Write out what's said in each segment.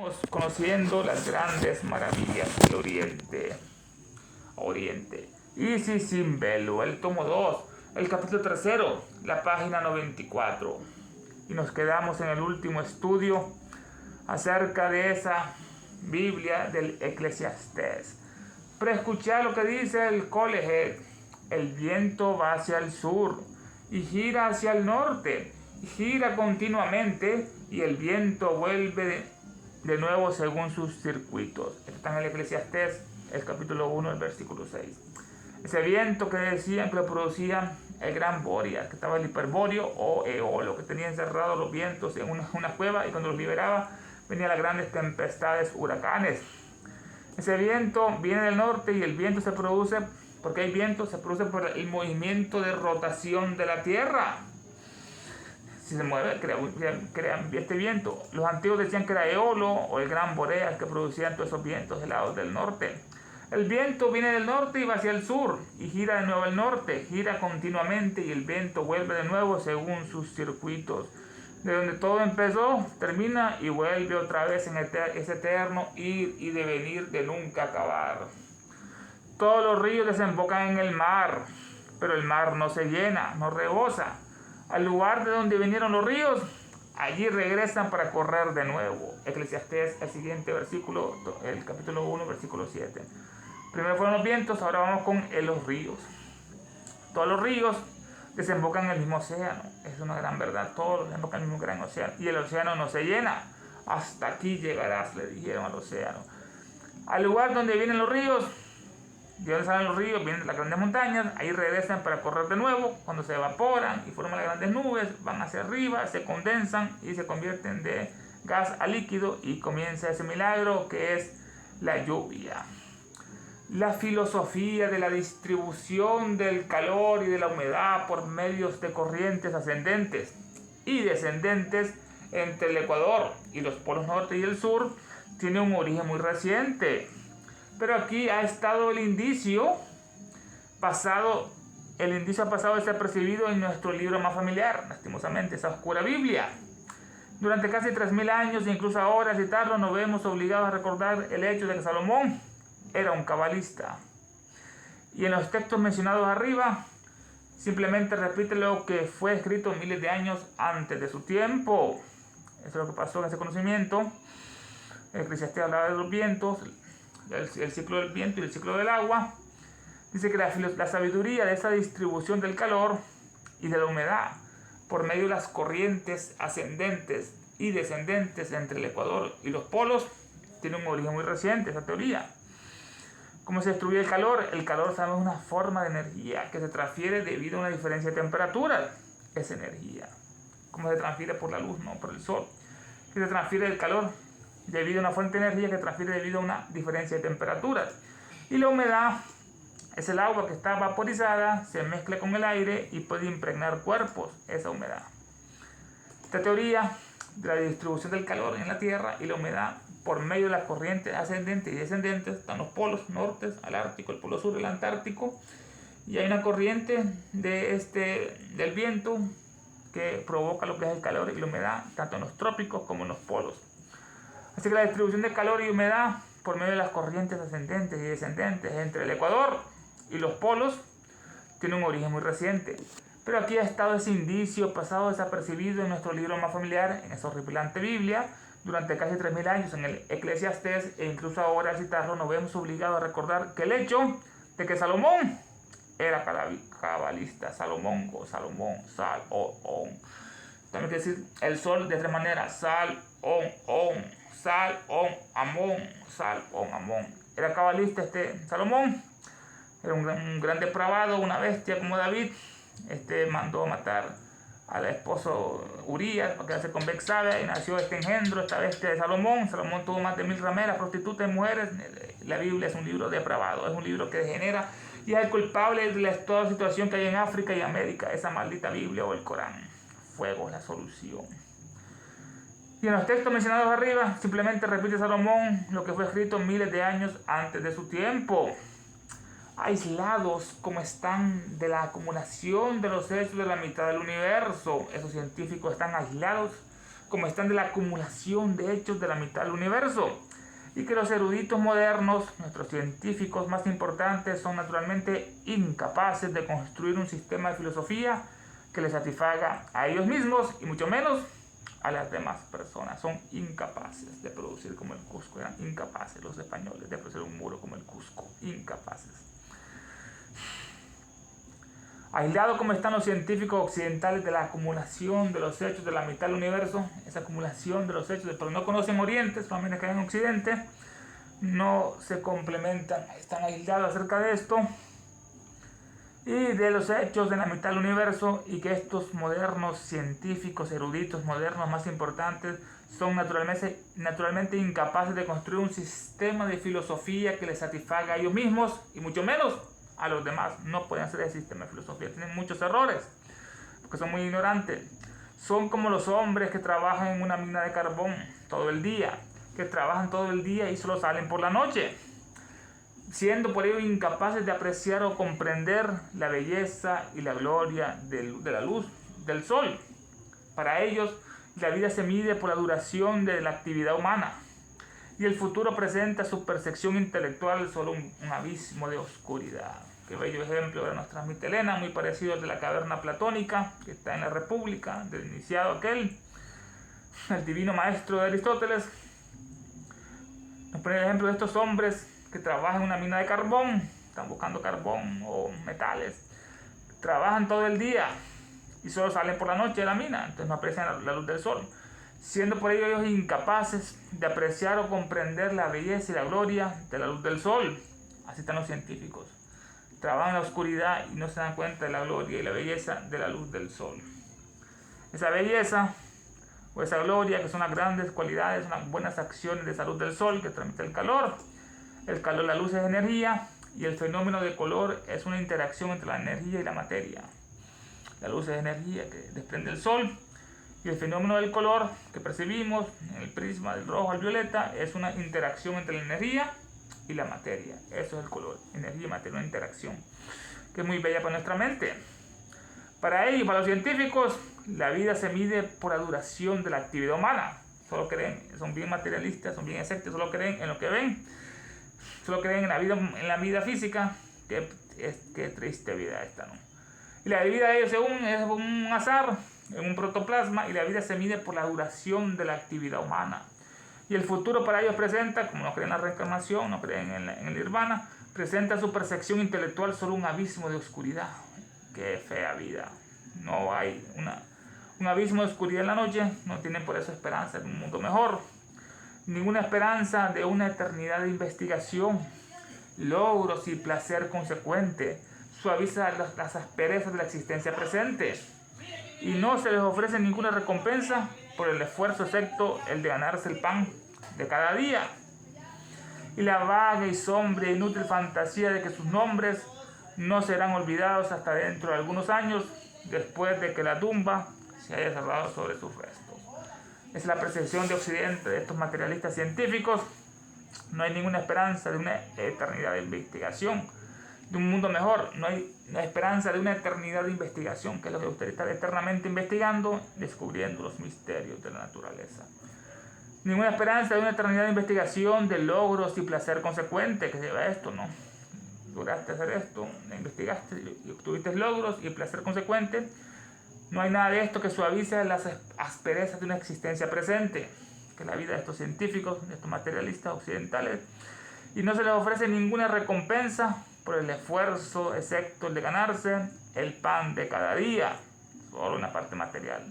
Estamos conociendo las grandes maravillas del Oriente a Oriente. Isis sin velo, el tomo 2, el capítulo 3, la página 94. Y nos quedamos en el último estudio acerca de esa Biblia del Eclesiastés. Pero escuchar lo que dice el Colegio. El viento va hacia el sur y gira hacia el norte. Y gira continuamente y el viento vuelve de nuevo según sus circuitos. Está en el Eclesiastés, el capítulo 1, el versículo 6. Ese viento que decían que lo producía el gran Boreas, que estaba el hiperbóreo o Eolo, que tenía encerrados los vientos en una cueva, y cuando los liberaba venían las grandes tempestades, huracanes. Ese viento viene del norte y el viento se produce, porque hay viento, se produce por el movimiento de rotación de la Tierra. Si se mueve, crea este viento. Los antiguos decían que era Eolo o el gran Boreas que producían todos esos vientos helados del norte. El viento viene del norte y va hacia el sur y gira de nuevo al norte, gira continuamente y el viento vuelve de nuevo según sus circuitos. De donde todo empezó, termina y vuelve otra vez en ese eterno ir y devenir de nunca acabar. Todos los ríos desembocan en el mar, pero el mar no se llena, no rebosa. Al lugar de donde vinieron los ríos, allí regresan para correr de nuevo. Eclesiastés, el siguiente versículo, el capítulo 1, versículo 7. Primero fueron los vientos, ahora vamos con los ríos. Todos los ríos desembocan en el mismo océano. Es una gran verdad, todos desembocan en el mismo gran océano. Y el océano no se llena. Hasta aquí llegarás, le dijeron al océano. Al lugar donde vienen los ríos, de donde salen los ríos, vienen las grandes montañas, ahí regresan para correr de nuevo. Cuando se evaporan y forman las grandes nubes, van hacia arriba, se condensan y se convierten de gas a líquido y comienza ese milagro que es la lluvia. La filosofía de la distribución del calor y de la humedad por medios de corrientes ascendentes y descendentes entre el Ecuador y los polos norte y el sur tiene un origen muy reciente. Pero aquí ha estado el indicio pasado ha desapercibido en nuestro libro más familiar, lastimosamente, esa oscura Biblia. Durante casi 3000 años, e incluso ahora citarlo, nos vemos obligados a recordar el hecho de que Salomón era un cabalista. Y en los textos mencionados arriba, simplemente repite lo que fue escrito miles de años antes de su tiempo. Eso es lo que pasó en ese conocimiento. El Eclesiastés hablaba de los vientos, el ciclo del viento y el ciclo del agua. Dice que la sabiduría de esa distribución del calor y de la humedad por medio de las corrientes ascendentes y descendentes entre el Ecuador y los polos tiene un origen muy reciente, esa teoría. ¿Cómo se distribuye el calor? El calor, sabemos, es una forma de energía que se transfiere debido a una diferencia de temperatura. Es energía. ¿Cómo se transfiere? Por la luz, no por el sol. ¿Qué se transfiere el calor? Debido a una fuente de energía que transfiere debido a una diferencia de temperaturas. Y la humedad es el agua que está vaporizada, se mezcla con el aire y puede impregnar cuerpos, esa humedad. Esta teoría de la distribución del calor en la Tierra y la humedad por medio de las corrientes ascendentes y descendentes, están los polos norte, el Ártico, el polo sur, el Antártico, y hay una corriente del viento que provoca lo que es el calor y la humedad, tanto en los trópicos como en los polos. Así que la distribución de calor y humedad por medio de las corrientes ascendentes y descendentes entre el Ecuador y los polos tiene un origen muy reciente. Pero aquí ha estado ese indicio pasado desapercibido en nuestro libro más familiar, en esa horripilante Biblia, durante casi 3000 años en el Eclesiastés, e incluso ahora al citarlo nos vemos obligados a recordar que el hecho de que Salomón era cabalista, Salomón, también quiere decir el sol de tres maneras, Amón. Era cabalista Salomón, era un gran depravado, una bestia como David. Mandó matar al esposo Urías para quedarse con Betsabé y nació este engendro, esta bestia de Salomón. Salomón tuvo más de 1000 rameras, prostitutas y mujeres. La Biblia es un libro depravado, es un libro que degenera y es el culpable de toda situación que hay en África y América, esa maldita Biblia o el Corán. Fuego es la solución. Y en los textos mencionados arriba, simplemente repite Salomón lo que fue escrito miles de años antes de su tiempo. Aislados como están de la acumulación de los hechos de la mitad del universo. Esos científicos están aislados como están de la acumulación de hechos de la mitad del universo, y que los eruditos modernos, nuestros científicos más importantes, son naturalmente incapaces de construir un sistema de filosofía que les satisfaga a ellos mismos y mucho menos a las demás personas. Son incapaces de producir como el Cusco, eran incapaces los españoles de producir un muro como el Cusco, incapaces. Aislados como están los científicos occidentales de la acumulación de los hechos de la mitad del universo, esa acumulación de los hechos, pero no conocen Oriente, solamente caen en Occidente, no se complementan, están aislados acerca de esto y de los hechos de la mitad del universo, y que estos modernos científicos, eruditos modernos más importantes, son naturalmente incapaces de construir un sistema de filosofía que les satisfaga a ellos mismos y mucho menos a los demás. No pueden hacer ese sistema de filosofía, tienen muchos errores porque son muy ignorantes. Son como los hombres que trabajan en una mina de carbón todo el día, que trabajan todo el día y solo salen por la noche, siendo por ello incapaces de apreciar o comprender la belleza y la gloria de la luz del sol. Para ellos, la vida se mide por la duración de la actividad humana, y el futuro presenta a su percepción intelectual solo un abismo de oscuridad. Qué bello ejemplo de nos transmite Elena, muy parecido al de la caverna platónica, que está en la República, del iniciado aquel, el divino maestro de Aristóteles. Nos pone el ejemplo de estos hombres que trabajan en una mina de carbón, están buscando carbón o metales, trabajan todo el día y solo salen por la noche de la mina, entonces no aprecian la luz del sol, siendo por ello ellos incapaces de apreciar o comprender la belleza y la gloria de la luz del sol. Así están los científicos, trabajan en la oscuridad y no se dan cuenta de la gloria y la belleza de la luz del sol. Esa belleza o esa gloria, que son las grandes cualidades, unas buenas acciones de salud del sol que transmite el calor. El calor, la luz es energía, y el fenómeno de color es una interacción entre la energía y la materia. La luz es energía que desprende el sol, y el fenómeno del color que percibimos en el prisma del rojo al violeta es una interacción entre la energía y la materia. Eso es el color, energía y materia, una interacción que es muy bella para nuestra mente. Para ellos, para los científicos, la vida se mide por la duración de la actividad humana. Solo creen, son bien materialistas, son bien escépticos, solo creen en lo que ven, solo creen en la vida física. Qué triste vida esta, ¿no? Y la vida de ellos es un azar, en un protoplasma, y la vida se mide por la duración de la actividad humana. Y el futuro para ellos presenta, como no creen en la reencarnación, no creen en el nirvana, presenta su percepción intelectual solo un abismo de oscuridad. Qué fea vida. No hay un abismo de oscuridad en la noche, no tienen por eso esperanza de un mundo mejor. Ninguna esperanza de una eternidad de investigación, logros y placer consecuente. Suaviza las asperezas de la existencia presente. Y no se les ofrece ninguna recompensa por el esfuerzo excepto el de ganarse el pan de cada día. Y la vaga y sombria e inútil fantasía de que sus nombres no serán olvidados hasta dentro de algunos años, después de que la tumba se haya cerrado sobre sus restos. Es la percepción de Occidente, de estos materialistas científicos. No hay ninguna esperanza de una eternidad de investigación, de un mundo mejor. No hay esperanza de una eternidad de investigación, que es lo que usted está eternamente investigando, descubriendo los misterios de la naturaleza. Ninguna esperanza de una eternidad de investigación, de logros y placer consecuente que lleva a esto, ¿no? Lograste hacer esto, investigaste y obtuviste logros y placer consecuente. No hay nada de esto que suavice las asperezas de una existencia presente, que es la vida de estos científicos, de estos materialistas occidentales. Y no se les ofrece ninguna recompensa por el esfuerzo excepto el de ganarse el pan de cada día, solo una parte material.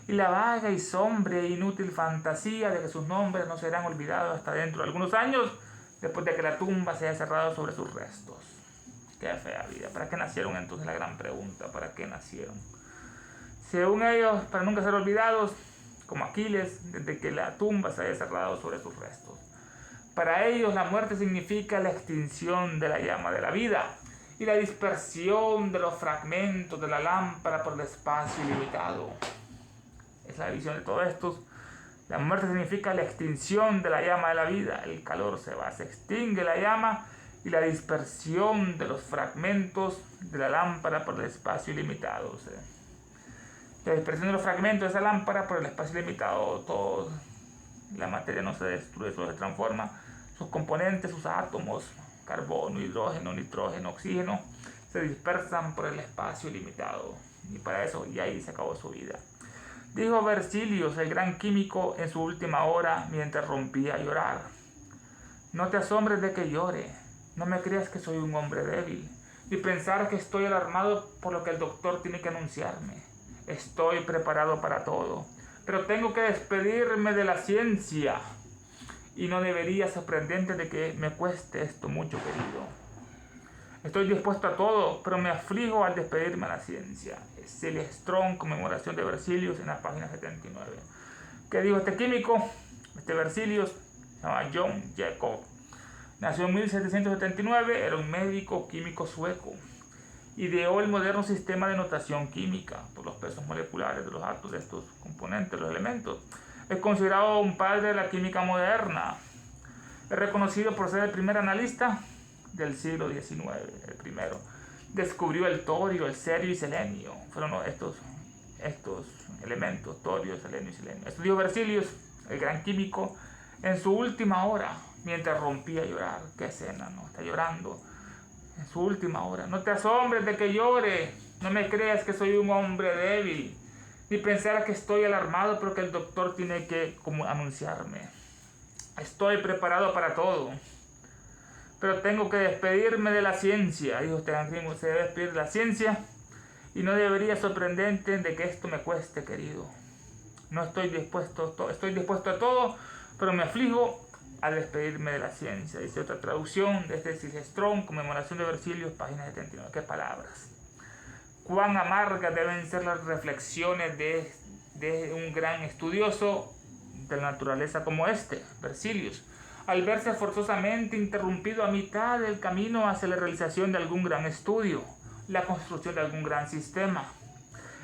Y la vaga y sombria e inútil fantasía de que sus nombres no serán olvidados hasta dentro de algunos años, después de que la tumba se haya cerrado sobre sus restos. Qué fea vida. ¿Para qué nacieron entonces? La gran pregunta. ¿Para qué nacieron? Según ellos, para nunca ser olvidados, como Aquiles, desde que la tumba se haya cerrado sobre sus restos. Para ellos, la muerte significa la extinción de la llama de la vida y la dispersión de los fragmentos de la lámpara por el espacio ilimitado. Es la visión de todos estos. La muerte significa la extinción de la llama de la vida. El calor se va, se extingue la llama, y la dispersión de los fragmentos de la lámpara por el espacio ilimitado. La dispersión de los fragmentos de esa lámpara por el espacio limitado, todo, la materia no se destruye, solo se transforma. Sus componentes, sus átomos, carbono, hidrógeno, nitrógeno, oxígeno, se dispersan por el espacio limitado. Y para eso, y ahí se acabó su vida. Dijo Berzelius, el gran químico, en su última hora, mientras rompía a llorar: no te asombres de que llore, no me creas que soy un hombre débil, ni pensar que estoy alarmado por lo que el doctor tiene que anunciarme. Estoy preparado para todo, pero tengo que despedirme de la ciencia, y no debería sorprenderte de que me cueste esto mucho, querido. Estoy dispuesto a todo, pero me aflijo al despedirme de la ciencia. Es el Strong, conmemoración de Berzelius, en la página 79. ¿Qué dijo este químico? Este Berzelius se llama John Jacob. Nació en 1779, era un médico químico sueco. Ideó el moderno sistema de notación química por los pesos moleculares de los átomos de estos componentes, los elementos. Es considerado un padre de la química moderna. Es reconocido por ser el primer analista del siglo XIX, el primero. Descubrió el torio, el cerio y selenio. Fueron estos elementos, torio, selenio y selenio. Estudió Berzelius, el gran químico, en su última hora, mientras rompía a llorar. Qué escena, ¿no? Está llorando en su última hora. No te asombres de que llore, no me creas que soy un hombre débil, ni pensar que estoy alarmado porque el doctor tiene que anunciarme. Estoy preparado para todo, pero tengo que despedirme de la ciencia. Dijo Stephen King, se debe despedir de la ciencia, y no debería sorprenderte de que esto me cueste, querido. No estoy dispuesto, estoy dispuesto a todo, pero me aflijo al despedirme de la ciencia. Dice otra traducción de este Strong, conmemoración de Berzelius, página 79. Qué palabras. Cuán amargas deben ser las reflexiones de un gran estudioso de la naturaleza como Berzelius, al verse forzosamente interrumpido a mitad del camino hacia la realización de algún gran estudio, la construcción de algún gran sistema,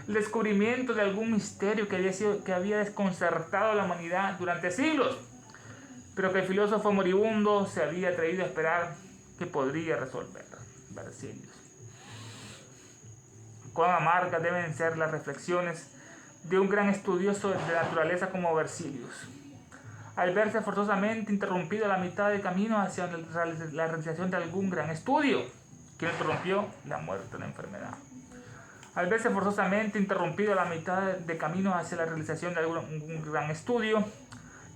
el descubrimiento de algún misterio que había desconcertado a la humanidad durante siglos, pero que el filósofo moribundo se había atrevido a esperar que podría resolver. Berzelius. Cuán amargas deben ser las reflexiones de un gran estudioso de la naturaleza como Berzelius, al verse forzosamente interrumpido a la mitad del camino hacia la realización de algún gran estudio. ¿Quién interrumpió? La muerte, la enfermedad. Al verse forzosamente interrumpido a la mitad de camino hacia la realización de algún gran estudio,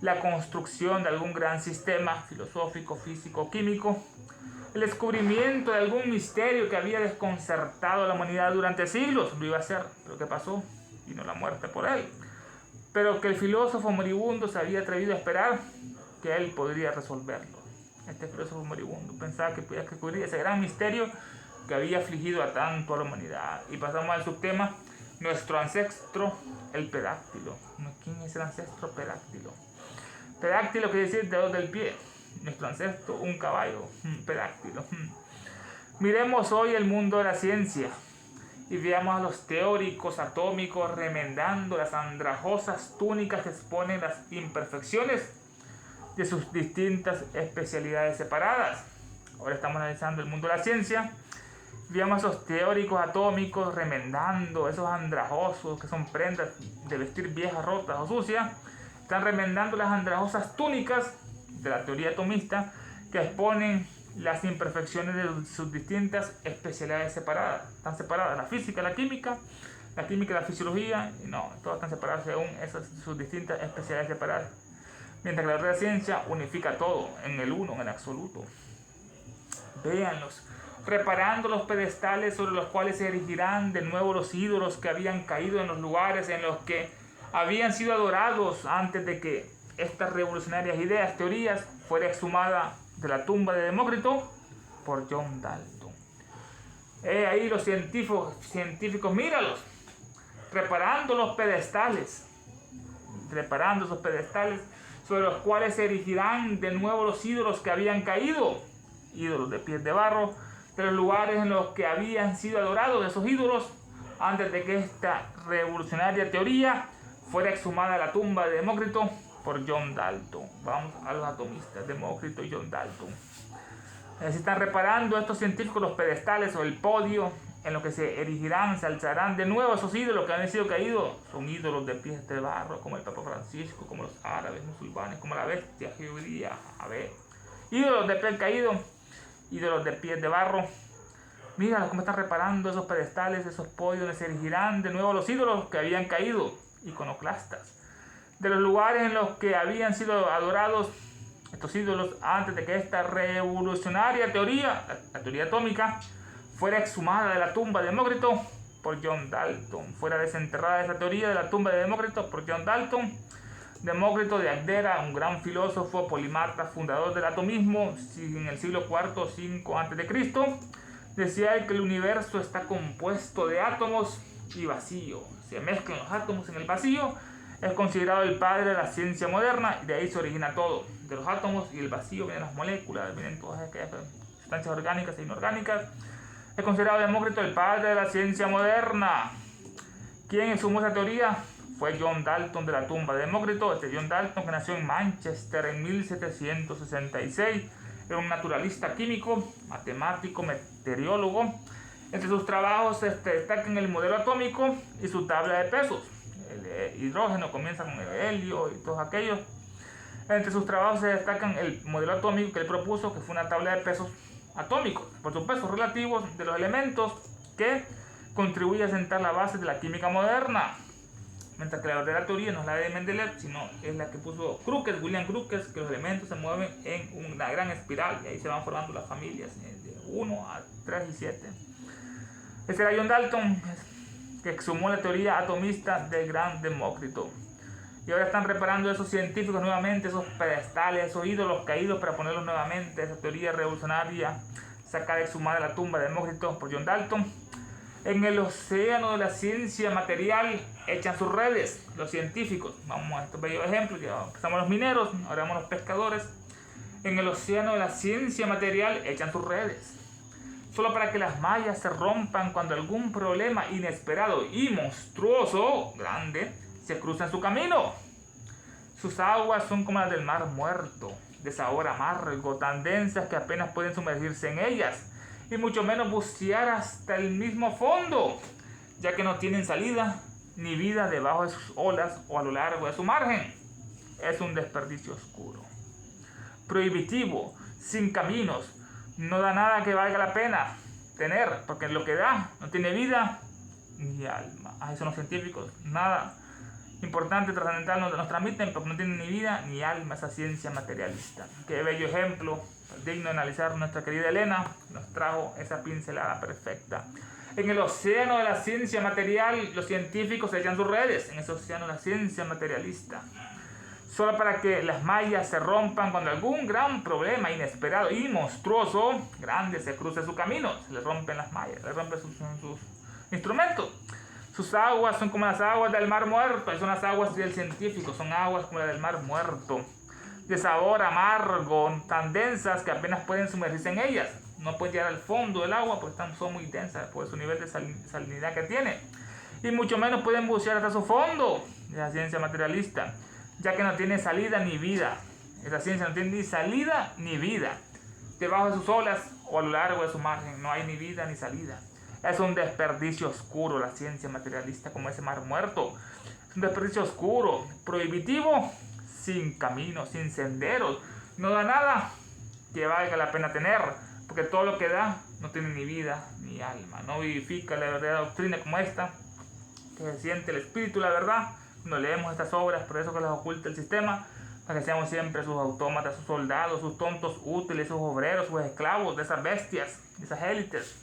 la construcción de algún gran sistema filosófico, físico, químico, el descubrimiento de algún misterio que había desconcertado a la humanidad durante siglos. Lo iba a hacer, pero ¿qué pasó? Vino la muerte por él. Pero que el filósofo moribundo se había atrevido a esperar que él podría resolverlo. Este filósofo moribundo pensaba que podía descubrir ese gran misterio que había afligido a tanto a la humanidad. Y pasamos al subtema, nuestro ancestro, el pedáctilo. ¿Quién es el ancestro pedáctilo? Pedáctilo quiere decir dedo del pie. Nuestro ancestro, un caballo, pedáctilo. Miremos hoy el mundo de la ciencia y veamos a los teóricos atómicos remendando las andrajosas túnicas que exponen las imperfecciones de sus distintas especialidades separadas. Ahora estamos analizando el mundo de la ciencia. Veamos a esos teóricos atómicos remendando esos andrajosos que son prendas de vestir viejas, rotas o sucias. Están remendando las andrajosas túnicas de la teoría atomista que exponen las imperfecciones de sus distintas especialidades separadas. Están separadas la física, la química y la fisiología. No, todas están separadas según sus distintas especialidades separadas. Mientras que la otra ciencia unifica todo en el uno, en el absoluto. Véanlos, reparando los pedestales sobre los cuales se erigirán de nuevo los ídolos que habían caído en los lugares en los que habían sido adorados antes de que estas revolucionarias ideas, teorías, fuera exhumada de la tumba de Demócrito por John Dalton. Ahí los científicos, míralos, reparando esos pedestales sobre los cuales se erigirán de nuevo los ídolos que habían caído, ídolos de pies de barro, de los lugares en los que habían sido adorados esos ídolos antes de que esta revolucionaria teoría fuera exhumada de la tumba de Demócrito por John Dalton. Vamos a los atomistas, Demócrito y John Dalton. Se están reparando estos científicos los pedestales o el podio en los que se erigirán, se alzarán de nuevo esos ídolos que han sido caídos. Son ídolos de pies de barro, como el Papa Francisco, como los árabes, musulmanes, como la bestia judía. A ver, ídolos de pies caídos, ídolos de pies de barro. Mira cómo están reparando esos pedestales, esos podios donde se erigirán de nuevo los ídolos que habían caído, iconoclastas. De los lugares en los que habían sido adorados estos ídolos antes de que esta revolucionaria teoría, la teoría atómica, fuera exhumada de la tumba de Demócrito por John Dalton. Fuera desenterrada esa teoría de la tumba de Demócrito por John Dalton. Demócrito de Agdera, un gran filósofo, polímata, fundador del atomismo en el siglo IV o V a.C., decía que el universo está compuesto de átomos y vacío. Se mezclan los átomos en el vacío. Es considerado el padre de la ciencia moderna y de ahí se origina todo. De los átomos y el vacío vienen las moléculas, vienen todas aquellas sustancias orgánicas e inorgánicas. Es considerado Demócrito el padre de la ciencia moderna. ¿Quién exhumó esa teoría? Fue John Dalton de la tumba de Demócrito. John Dalton, que nació en Manchester en 1766, era un naturalista químico, matemático, meteorólogo. Entre sus trabajos destacan el modelo atómico y su tabla de pesos. El hidrógeno comienza con el helio y todos aquellos. Entre sus trabajos se destacan el modelo atómico que él propuso, que fue una tabla de pesos atómicos, por sus pesos relativos de los elementos, que contribuye a sentar la base de la química moderna. Mientras que la verdadera teoría no es la de Mendeleev, sino es la que puso Crookes, William Crookes, que los elementos se mueven en una gran espiral y ahí se van formando las familias de 1 a 3 y 7. Ese era John Dalton, que exhumó la teoría atomista del gran Demócrito. Y ahora están reparando esos científicos nuevamente, esos pedestales, esos ídolos caídos para ponerlos nuevamente, esa teoría revolucionaria sacada exhumada de la tumba de Demócrito por John Dalton. En el océano de la ciencia material echan sus redes los científicos. Vamos a estos bellos ejemplos, ya empezamos los mineros, ahora vamos los pescadores. En el océano de la ciencia material echan sus redes. Solo para que las mallas se rompan cuando algún problema inesperado y monstruoso, grande, se cruza en su camino. Sus aguas son como las del mar muerto, de sabor amargo, tan densas que apenas pueden sumergirse en ellas, y mucho menos bucear hasta el mismo fondo, ya que no tienen salida ni vida debajo de sus olas o a lo largo de su margen. Es un desperdicio oscuro, prohibitivo, sin caminos, no da nada que valga la pena tener, porque lo que da no tiene vida ni alma. Ahí son los científicos, nada importante, trascendental nos transmiten, porque no tienen ni vida ni alma esa ciencia materialista. Qué bello ejemplo, digno de analizar nuestra querida Elena, nos trajo esa pincelada perfecta. En el océano de la ciencia material, los científicos se echan sus redes, en ese océano de la ciencia materialista, solo para que las mallas se rompan cuando algún gran problema inesperado y monstruoso, grande, se cruce su camino. Se le rompen las mallas, se le rompen sus instrumentos. Sus aguas son como las aguas del mar muerto, son las aguas del científico, son aguas como las del mar muerto, de sabor amargo, tan densas que apenas pueden sumergirse en ellas. No pueden llegar al fondo del agua porque son muy densas por su nivel de salinidad que tiene. Y mucho menos pueden bucear hasta su fondo, la ciencia materialista, ya que no tiene salida ni vida. Esa ciencia no tiene ni salida ni vida. Debajo de sus olas o a lo largo de su margen no hay ni vida ni salida. Es un desperdicio oscuro la ciencia materialista, como ese mar muerto. Es un desperdicio oscuro, prohibitivo, sin caminos, sin senderos. No da nada que valga la pena tener, porque todo lo que da no tiene ni vida ni alma. No vivifica la verdadera doctrina como esta, que se siente el espíritu, la verdad. No leemos estas obras, por eso que las oculta el sistema, para que seamos siempre sus autómatas, sus soldados, sus tontos útiles, sus obreros, sus esclavos de esas bestias, de esas élites.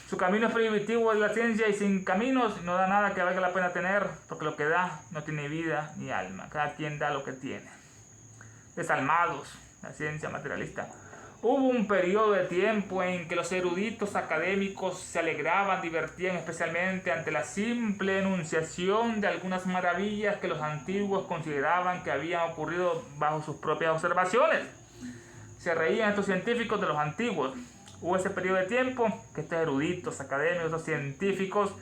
Su camino es prohibitivo de la ciencia y sin caminos no da nada que valga la pena tener, porque lo que da no tiene vida ni alma. Cada quien da lo que tiene. Desalmados, la ciencia materialista. Hubo un periodo de tiempo en que los eruditos académicos se alegraban, divertían especialmente ante la simple enunciación de algunas maravillas que los antiguos consideraban que habían ocurrido bajo sus propias observaciones. Se reían estos científicos de los antiguos. Hubo ese periodo de tiempo que estos eruditos académicos, estos científicos,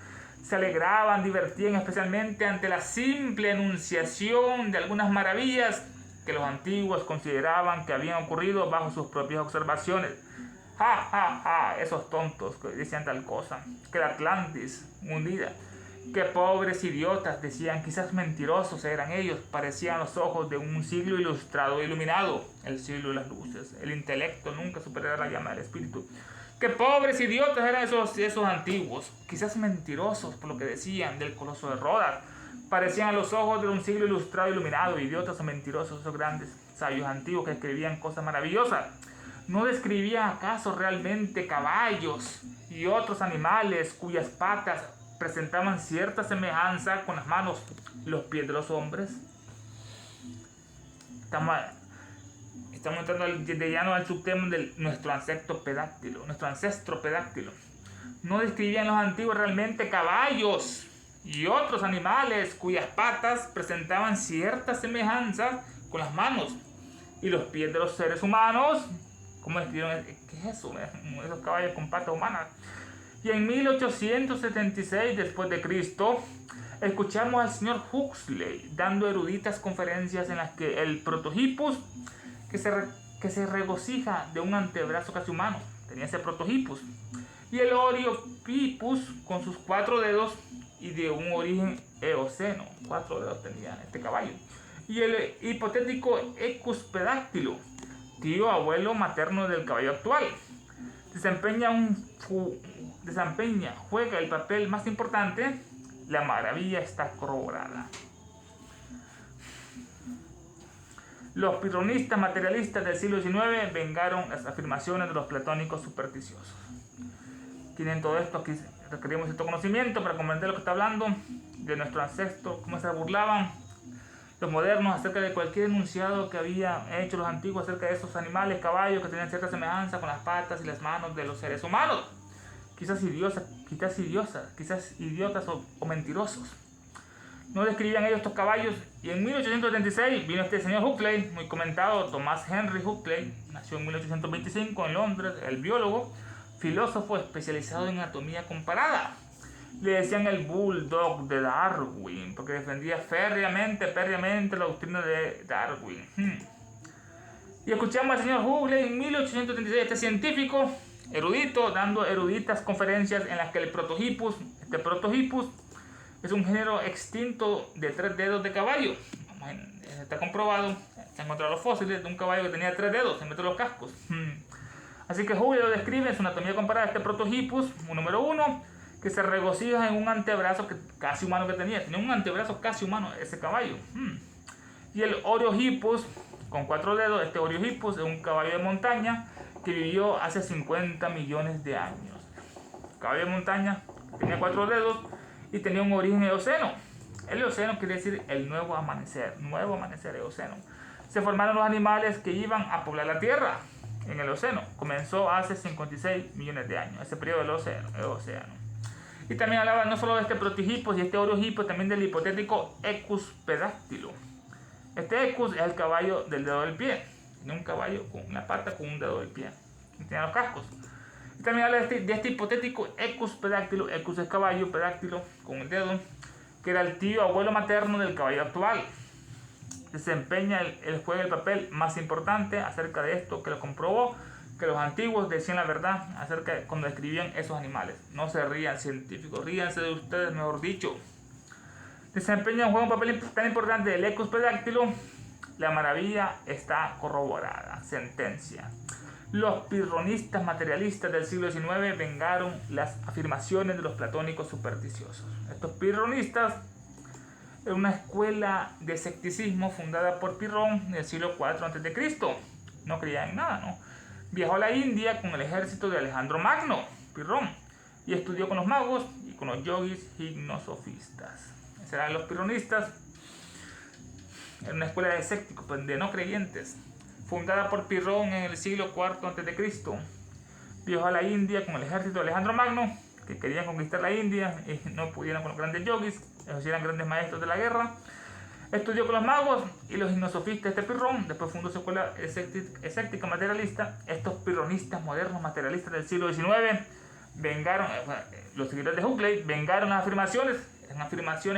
se alegraban, divertían especialmente ante la simple enunciación de algunas maravillas que los antiguos consideraban que habían ocurrido bajo sus propias observaciones. Ja, ja, ja, esos tontos que decían tal cosa, que la Atlantis hundida. Qué pobres idiotas, decían, quizás mentirosos eran ellos, parecían los ojos de un siglo ilustrado e iluminado, el siglo de las luces, el intelecto nunca superará la llama del espíritu. Qué pobres idiotas eran esos antiguos, quizás mentirosos por lo que decían del coloso de Rodas, parecían a los ojos de un siglo ilustrado e iluminado, idiotas o mentirosos esos grandes sabios antiguos que escribían cosas maravillosas. ¿No describían acaso realmente caballos y otros animales cuyas patas presentaban cierta semejanza con las manos y los pies de los hombres? Estamos entrando de llano al subtema de nuestro ancestro pedáctilo. ¿No describían los antiguos realmente caballos y otros animales cuyas patas presentaban cierta semejanza con las manos y los pies de los seres humanos? ¿Cómo escribieron? ¿Qué es eso? Esos caballos con patas humanas. Y en 1876 después de Cristo, escuchamos al señor Huxley dando eruditas conferencias en las que el Protohippus, que se regocija de un antebrazo casi humano, tenía ese Protohippus, y el Oreohippus con sus 4 dedos y de un origen eoceno, 4 dedos tenía este caballo, y el hipotético Equus pedáctilo, tío abuelo materno del caballo actual, juega el papel más importante. La maravilla está corroborada. Los pirronistas materialistas del siglo XIX vengaron las afirmaciones de los platónicos supersticiosos. Tienen todo esto, aquí requerimos cierto conocimiento para comprender lo que está hablando de nuestro ancestro, cómo se burlaban los modernos acerca de cualquier enunciado que había hecho los antiguos acerca de esos animales, caballos que tenían cierta semejanza con las patas y las manos de los seres humanos. Quizás idiotas o mentirosos. No describían ellos estos caballos, y en 1876 vino este señor Huxley, muy comentado, Thomas Henry Huxley, nació en 1825 en Londres, el biólogo, filósofo especializado en anatomía comparada. Le decían el bulldog de Darwin, porque defendía férreamente la doctrina de Darwin. Y escuchamos al señor Huxley en 1836, este científico erudito, dando eruditas conferencias en las que el Protohippus, es un género extinto de 3 dedos de caballo. Está comprobado, se han encontrado los fósiles de un caballo que tenía 3 dedos en vez de los cascos. Así que Huxley lo describe en su anatomía comparada, este Protohippus, un número 1, que se regocija en un antebrazo casi humano que tenía. Tenía un antebrazo casi humano ese caballo. Y el Oreohippus, con 4 dedos, este Oreohippus es un caballo de montaña que vivió hace 50 millones de años. Caballo de montaña, tenía 4 dedos y tenía un origen eoceno. El eoceno quiere decir el nuevo amanecer eoceno. Se formaron los animales que iban a poblar la Tierra en el eoceno. Comenzó hace 56 millones de años, ese periodo del océano. Y también hablaba no solo de este Protohippus y este Oreohippus, también del hipotético Equus pedáctilo. Este Equus es el caballo del dedo del pie. Tiene un caballo con una pata con un dedo del pie. Tiene los cascos. Y también habla de este hipotético Equus pedáctilo. Equus es caballo, pedáctilo con el dedo, que era el tío abuelo materno del caballo actual. Desempeña juega el papel más importante acerca de esto, que lo comprobó, que los antiguos decían la verdad acerca de cuando describían esos animales. No se rían, científicos, ríanse de ustedes, mejor dicho. Desempeña un papel tan importante el Equus pedáctilo. La maravilla está corroborada. Sentencia. Los pirronistas materialistas del siglo XIX vengaron las afirmaciones de los platónicos supersticiosos. Estos pirronistas eran una escuela de escepticismo fundada por Pirrón en el siglo IV a.C. No creían en nada, ¿no? Viajó a la India con el ejército de Alejandro Magno, Pirrón, y estudió con los magos y con los yogis gimnosofistas. Esos eran los pirronistas. Era una escuela de escépticos, de no creyentes, fundada por Pirrón en el siglo IV a.C. Viajó a la India con el ejército de Alejandro Magno, que querían conquistar la India y no pudieron con los grandes yogis, ellos eran grandes maestros de la guerra. Estudió con los magos y los gimnosofistas Pirrón, después fundó su escuela escéptica materialista. Estos pirronistas modernos materialistas del siglo XIX vengaron, los seguidores de Huxley, vengaron las afirmaciones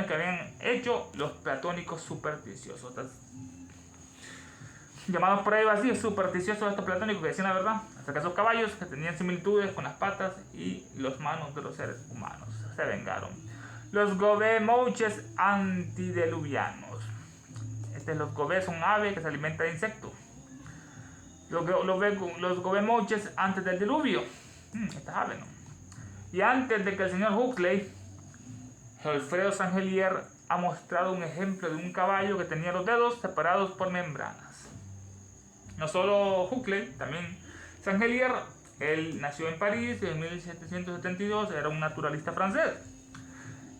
que habían hecho los platónicos supersticiosos. llamados por ahí así, supersticiosos estos platónicos que decían la verdad acerca de esos caballos que tenían similitudes con las patas y las manos de los seres humanos. Se vengaron. Los gobemouches antediluvianos. Los gobés son aves que se alimentan de insectos. Los gobemouches antes del diluvio. Estas aves, ¿no? Y antes de que el señor Huxley, Alfredo Sangelier ha mostrado un ejemplo de un caballo que tenía los dedos separados por membranas. No solo Huxley, también Sangelier. Él nació en París en 1772, era un naturalista francés.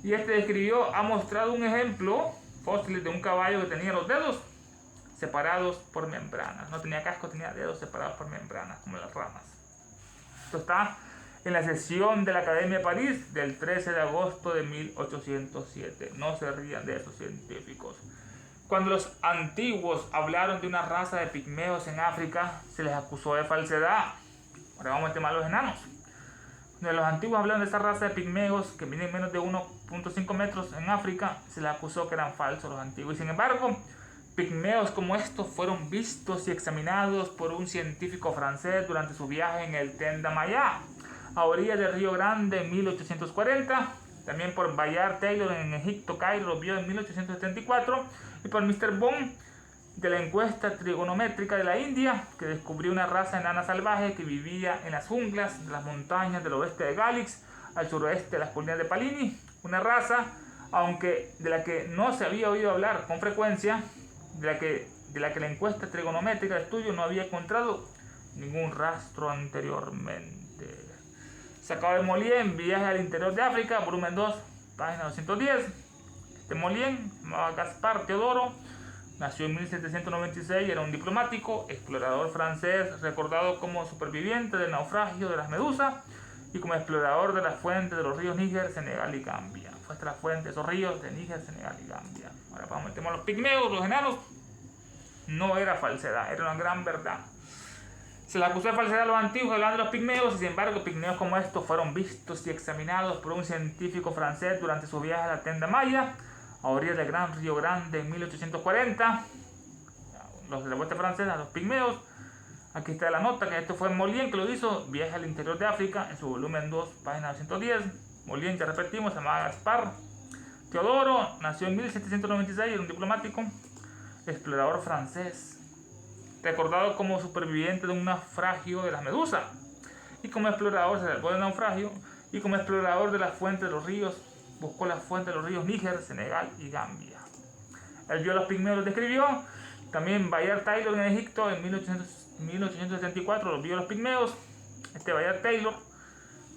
Y ha mostrado un ejemplo fósil de un caballo que tenía los dedos separados por membranas. No tenía casco, tenía dedos separados por membranas, como las ramas. Esto está en la sesión de la Academia de París del 13 de agosto de 1807. No se rían de esos científicos. Cuando los antiguos hablaron de una raza de pigmeos en África, se les acusó de falsedad. Ahora vamos al tema de los enanos. Cuando los antiguos hablaron de esa raza de pigmeos que miden menos de 1.5 metros en África, se les acusó que eran falsos los antiguos. Y sin embargo, pigmeos como estos fueron vistos y examinados por un científico francés durante su viaje en el Tenda Maya, a orillas del Río Grande en 1840, también por Bayard Taylor en Egipto, Cairo, lo vio en 1874, y por Mr. Bond de la encuesta trigonométrica de la India, que descubrió una raza enana salvaje que vivía en las junglas de las montañas del oeste de Galix, al suroeste de las colinas de Palini, una raza, aunque de la que no se había oído hablar con frecuencia, de la que la encuesta trigonométrica de estudio no había encontrado ningún rastro anteriormente. Sacado de Molien, Viaje al interior de África, volumen 2, página 210. Este Molien, llamado Gaspar Teodoro, nació en 1796, era un diplomático, explorador francés, recordado como superviviente del naufragio de las medusas y como explorador de las fuentes de los ríos Níger, Senegal y Gambia. Fue hasta las fuentes de esos ríos de Níger, Senegal y Gambia. Ahora vamos al tema de los pigmeos, los enanos. No era falsedad, era una gran verdad. Se les acusó de falsedad a los antiguos hablando de los pigmeos, y sin embargo pigmeos como estos fueron vistos y examinados por un científico francés durante su viaje a la Tenda Maya, a orillas del Gran Río Grande en 1840. Los de la vuelta francesa, los pigmeos. Aquí está la nota, que esto fue Molien que lo hizo, Viaje al interior de África, en su volumen 2, página 210. Molien, ya repetimos, se llamaba Gaspar Teodoro, nació en 1796, era un diplomático, explorador francés, recordado como superviviente de un naufragio de las medusas, y como explorador se salvó del naufragio, y como explorador de las fuentes de los ríos, buscó las fuentes de los ríos Níger, Senegal y Gambia. Él vio a los pigmeos, los describió. También Bayard Taylor en Egipto en 1874 los vio a los pigmeos. Bayard Taylor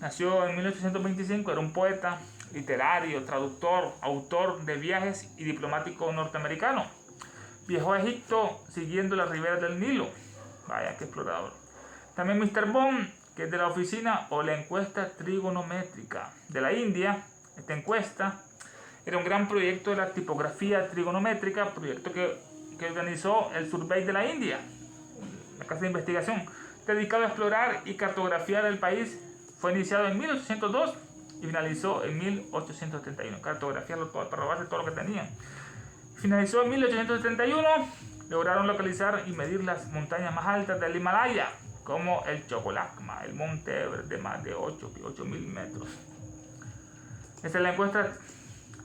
nació en 1825, era un poeta, literario, traductor, autor de viajes y diplomático norteamericano. Viajó a Egipto siguiendo las riberas del Nilo. Vaya, qué explorador. También Mr. Bond, que es de la oficina o la encuesta trigonométrica de la India. Esta encuesta era un gran proyecto de la tipografía trigonométrica, proyecto que organizó el Survey de la India, la casa de investigación, dedicado a explorar y cartografiar el país. Fue iniciado en 1802 y finalizó en 1871. Cartografiarlo todo, para robarse todo lo que tenían. Finalizó en 1871, lograron localizar y medir las montañas más altas del Himalaya, como el Chocolacma, el Monte Everest de más de 8.000 metros. Esta es la encuesta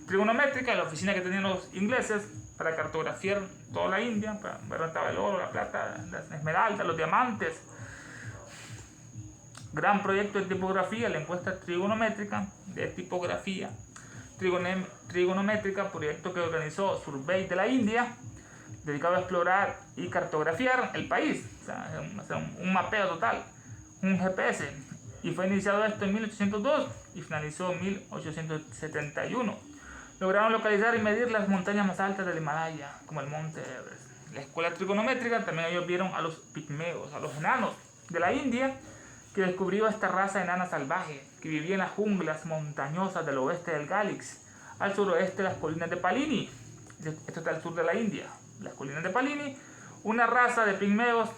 trigonométrica, la oficina que tenían los ingleses para cartografiar toda la India, para ver dónde estaba el oro, la plata, las esmeraldas, los diamantes. Gran proyecto de tipografía, la encuesta trigonométrica de tipografía trigonométrica, proyecto que organizó Survey de la India, dedicado a explorar y cartografiar el país, o sea, un mapeo total, un GPS, y fue iniciado esto en 1802 y finalizó en 1871. Lograron localizar y medir las montañas más altas del Himalaya, como el Monte Everest. La escuela trigonométrica, también ellos vieron a los pigmeos, a los enanos de la India, que descubrió esta raza enana salvaje, que vivía en las junglas montañosas del oeste del Galix, al suroeste de las colinas de Palini. Esto está al sur de la India, las colinas de Palini, una raza de pigmeos,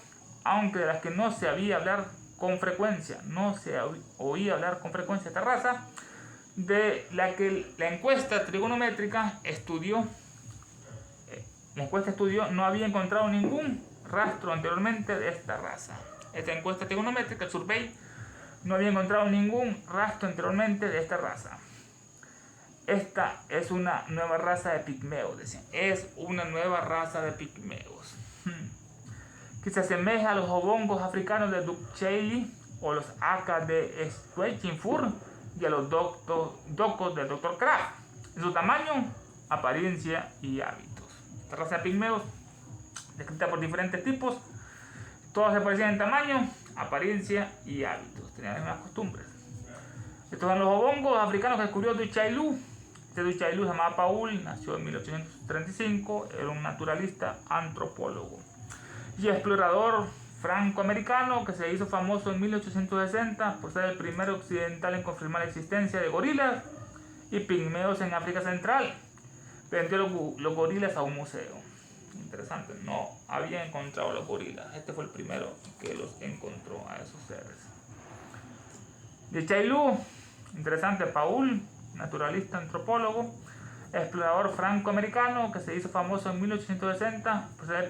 aunque de las que no se oía hablar con frecuencia, esta raza, de la que la encuesta trigonométrica estudió, no había encontrado ningún rastro anteriormente de esta raza. Esta encuesta trigonométrica, el survey, no había encontrado ningún rastro anteriormente de esta raza. Esta es una nueva raza de pigmeos, decían. Es una nueva raza de pigmeos. Que se asemeja a los obongos africanos de Duk-Cheili o los Akas de Schweizenfurt y a los docos del Dr. Kraft. En su tamaño, apariencia y hábitos. Esta raza de pigmeos, descrita por diferentes tipos, todos se parecían en tamaño, apariencia y hábitos. Tenían las mismas costumbres. Estos son los obongos africanos que descubrió Du-Chaillu. Este Du-Chaillu se llamaba Paul, nació en 1835, era un naturalista antropólogo y explorador franco-americano que se hizo famoso en 1860 por ser el primer occidental en confirmar la existencia de gorilas y pigmeos en África Central. Vendió los gorilas a un museo. Interesante, no había encontrado los gorilas. Este fue el primero que los encontró a esos seres. Du-Chaillu, interesante, Paul, naturalista antropólogo, explorador franco-americano que se hizo famoso en 1860 por ser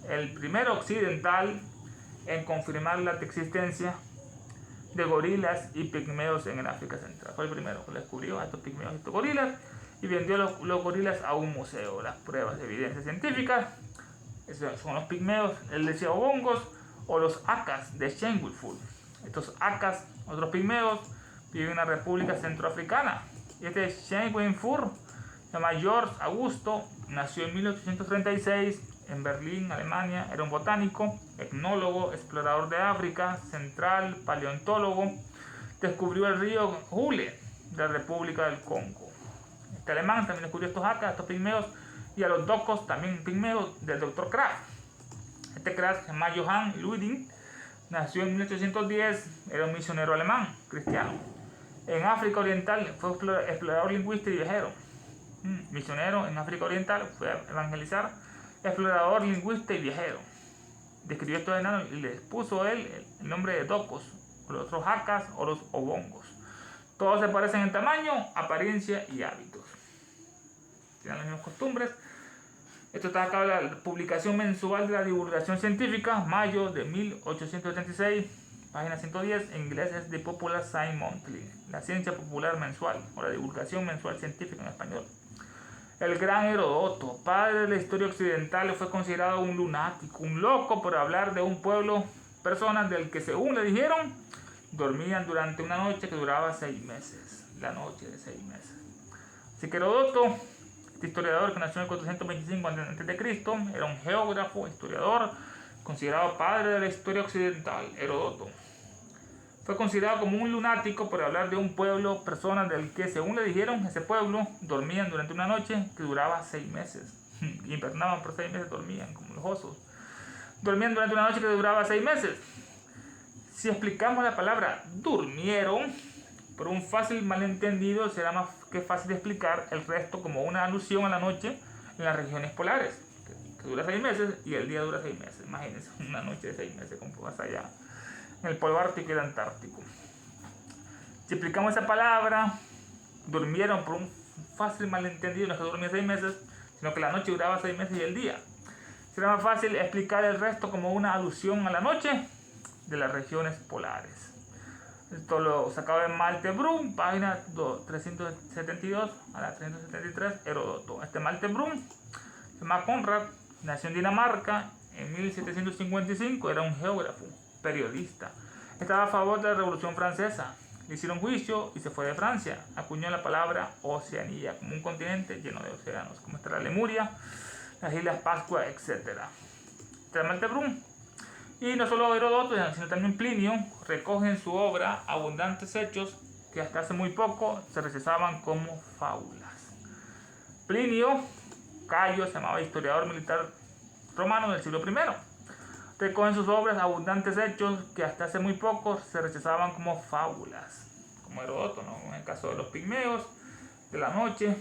el primer occidental en confirmar la existencia de gorilas y pigmeos en el África Central. Fue el primero que descubrió a estos pigmeos y estos gorilas y vendió los gorilas a un museo. Las pruebas de evidencia científica, esos son los pigmeos, él decía obongos o los Akas de Schweizenfurt. Estos Akas, otros pigmeos, viven en la República Centroafricana. Y este de Schweizenfurt, se llama George Augusto, nació en 1836 en Berlín, Alemania. Era un botánico, etnólogo, explorador de África Central, paleontólogo. Descubrió el río Hule de la República del Congo. Este alemán también descubrió estos Akas, estos pigmeos, y a los docos, también pigmeos, del Dr. Kraft. Este Kraft se llama Johann Ludwig, nació en 1810, era un misionero alemán, cristiano. En África Oriental fue explorador, lingüista y viajero. Misionero en África Oriental, fue a evangelizar, explorador, lingüista y viajero. Describió estos enanos y les puso él el nombre de docos, los otros Akas o los obongos. Todos se parecen en tamaño, apariencia y hábitos. Tienen las mismas costumbres. Esto está acá, la publicación mensual de la divulgación científica, mayo de 1886, página 110, en inglés es The Popular Science Monthly, la ciencia popular mensual, o la divulgación mensual científica en español. El gran Herodoto, padre de la historia occidental, fue considerado un lunático, un loco por hablar de un pueblo, personas del que según le dijeron, dormían durante una noche que duraba 6 meses, la noche de 6 meses. Así que Herodoto, este historiador que nació en el 425 a.C., era un geógrafo, historiador, considerado padre de la historia occidental. Herodoto fue considerado como un lunático por hablar de un pueblo, personas del que, según le dijeron, ese pueblo dormían durante una noche que duraba 6 meses. Invernaban por 6 meses, dormían como los osos. Dormían durante una noche que duraba 6 meses. Si explicamos la palabra durmieron, por un fácil malentendido, será más que fácil explicar el resto como una alusión a la noche en las regiones polares, que dura 6 meses y el día dura 6 meses. Imagínense, una noche de 6 meses como pasa allá en el polo ártico y el antártico. Si explicamos esa palabra, durmieron por un fácil malentendido, no es que dormía 6 meses, sino que la noche duraba 6 meses y el día. Será más fácil explicar el resto como una alusión a la noche de las regiones polares. Esto lo sacaba de Malte Brun, página 372 a la 373, Heródoto. Este Malte Brun se llama Conrad, nació en Dinamarca en 1755, era un geógrafo, periodista. Estaba a favor de la Revolución Francesa. Le hicieron juicio y se fue de Francia. Acuñó la palabra Oceanía como un continente lleno de océanos, como está la Lemuria, las Islas Pascua, etc. Este Malte Brun. Y no solo Heródoto, sino también Plinio recoge en su obra abundantes hechos que hasta hace muy poco se rechazaban como fábulas. Plinio, Cayo, se llamaba historiador militar romano del siglo I. Recoge en sus obras abundantes hechos que hasta hace muy poco se rechazaban como fábulas, como Heródoto, ¿no? En el caso de los pigmeos, de la noche.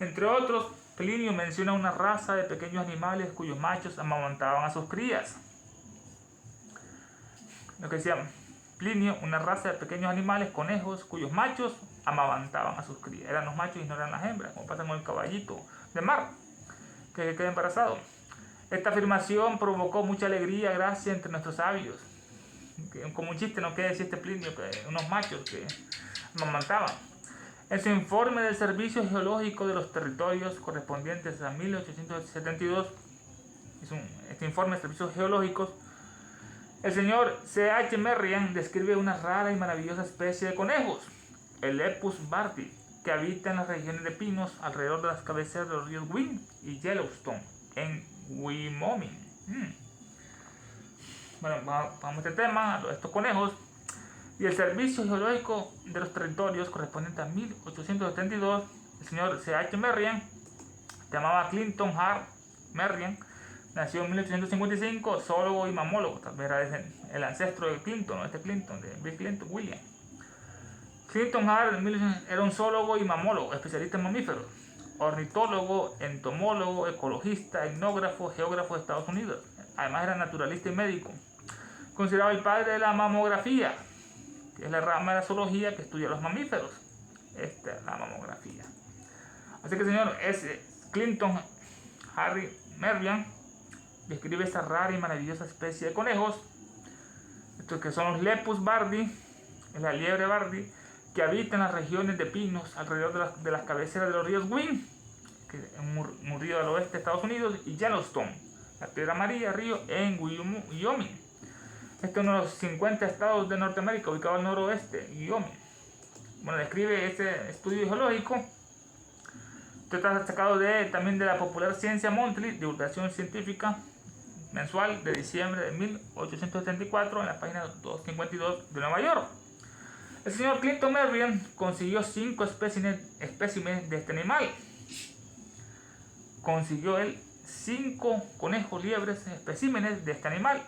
Entre otros, Plinio menciona una raza de pequeños animales cuyos machos amamantaban a sus crías. Lo que decía Plinio, una raza de pequeños animales, conejos, cuyos machos amamantaban a sus crías. Eran los machos y no eran las hembras, como pasa con el caballito de mar, que queda embarazado. Esta afirmación provocó mucha alegría, gracia entre nuestros sabios. Como un chiste, no queda decir este Plinio, que unos machos que amamantaban. En su informe del Servicio Geológico de los Territorios correspondientes a 1872, este informe de servicios geológicos, el señor C.H. Merriam describe una rara y maravillosa especie de conejos, el Lepus bardi, que habita en las regiones de pinos alrededor de las cabeceras de los ríos Win y Yellowstone, en Wyoming. Bueno, vamos a este tema, estos conejos. Y el Servicio Geológico de los Territorios correspondiente a 1872, el señor C.H. Merriam, se llamaba Clinton Hart Merriam, nació en 1855, zoólogo y mamólogo, también era el ancestro de Clinton, ¿no? Este Clinton, de Bill Clinton, William. Clinton Hart era un zoólogo y mamólogo, especialista en mamíferos, ornitólogo, entomólogo, ecologista, etnógrafo, geógrafo de Estados Unidos. Además era naturalista y médico. Considerado el padre de la mamografía, que es la rama de la zoología que estudia los mamíferos. Esta es la mamografía. Así que el señor Clinton Harry Merriam describe esa rara y maravillosa especie de conejos, estos que son los Lepus bardi, es la liebre bardi, que habita en las regiones de pinos alrededor de las cabeceras de los ríos Win, que es un río al oeste de Estados Unidos, y Yellowstone, la Piedra Amarilla, río en Wyoming. Este es uno de los 50 estados de Norteamérica, ubicado al noroeste, Wyoming. Bueno, describe este estudio geológico. Esto está sacado también de la popular Ciencia Monthly, divulgación científica mensual de diciembre de 1874, en la página 252 de Nueva York. El señor Clinton Merriam consiguió 5 especímenes de este animal. Consiguió él 5 conejos liebres especímenes de este animal,